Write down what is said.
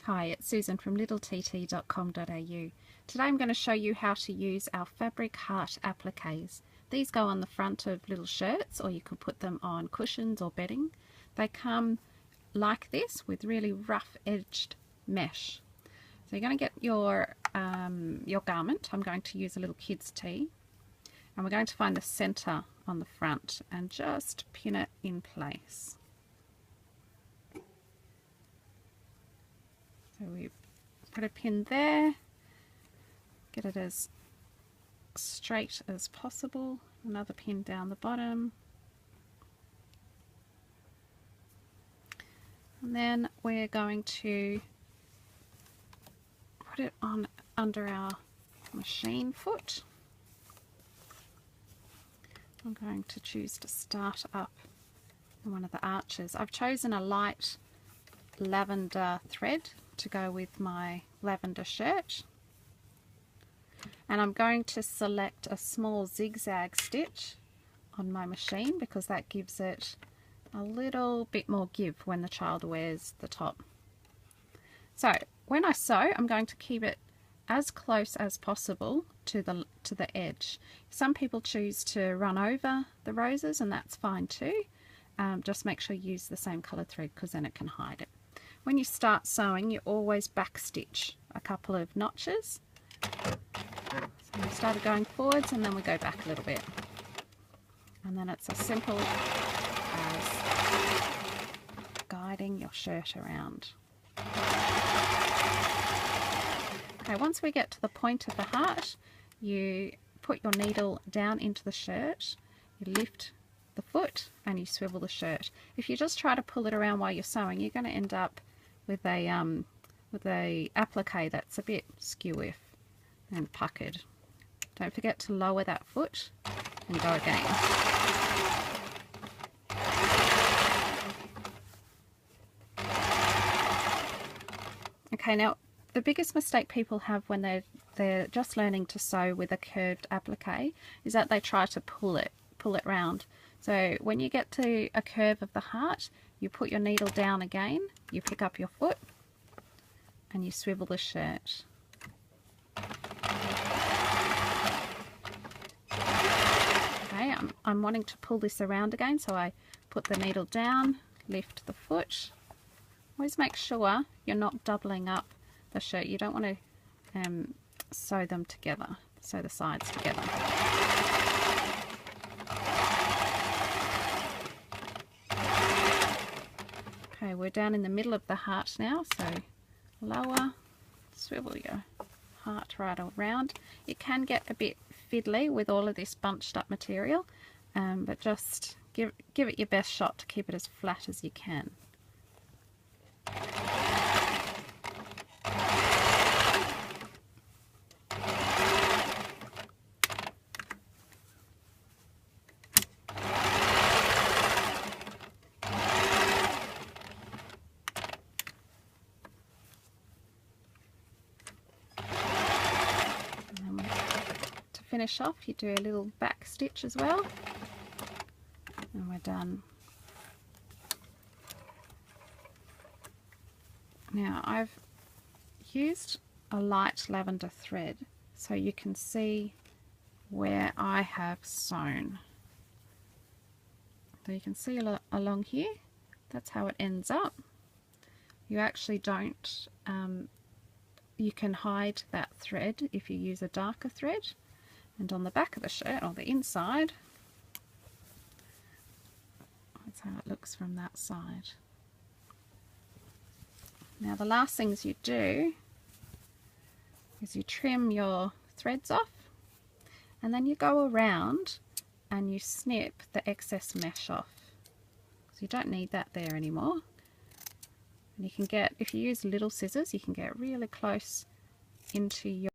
Hi, it's Susan from littlett.com.au. Today I'm going to show you how to use our fabric heart appliques. These go on the front of little shirts, or you can put them on cushions or bedding. They come like this with really rough edged mesh. So you're going to get your garment. I'm going to use a little kid's tee, and we're going to find the center on the front and just pin it in place. So we put a pin there, get it as straight as possible, another pin down the bottom, and then we're going to put it on under our machine foot. I'm going to choose to start up in one of the arches. I've chosen a light lavender thread to go with my lavender shirt, and I'm going to select a small zigzag stitch on my machine because that gives it a little bit more give when the child wears the top. So when I sew, I'm going to keep it as close as possible to the edge. Some people choose to run over the roses, and that's fine too. Just make sure you use the same colored thread because then it can hide it. When you start sewing, you always back stitch a couple of notches. So we started going forwards and then we go back a little bit. And then it's as simple as guiding your shirt around. Okay, once we get to the point of the heart, you put your needle down into the shirt, you lift the foot and you swivel the shirt. If you just try to pull it around while you're sewing, you're going to end up with a applique that's a bit skew and puckered. Don't forget to lower that foot and go again. Okay, now the biggest mistake people have when they're just learning to sew with a curved applique is that they try to pull it round. So when you get to a curve of the heart, you put your needle down again, you pick up your foot and you swivel the shirt. Okay, I'm wanting to pull this around again, so I put the needle down, lift the foot. Always make sure you're not doubling up the shirt. You don't want to sew them together, sew the sides together. Okay, we're down in the middle of the heart now, so lower, swivel your heart right around. It can get a bit fiddly with all of this bunched up material, but just give it your best shot to keep it as flat as you can. Finish off, you do a little back stitch as well, and we're done. Now I've used a light lavender thread so you can see where I have sewn. So you can see along here, that's how it ends up. You actually don't, you can hide that thread if you use a darker thread. And on the back of the shirt, or the inside, that's how it looks from that side. Now the last things you do is you trim your threads off, and then you go around and you snip the excess mesh off. So you don't need that there anymore. And you can get, if you use little scissors, you can get really close into your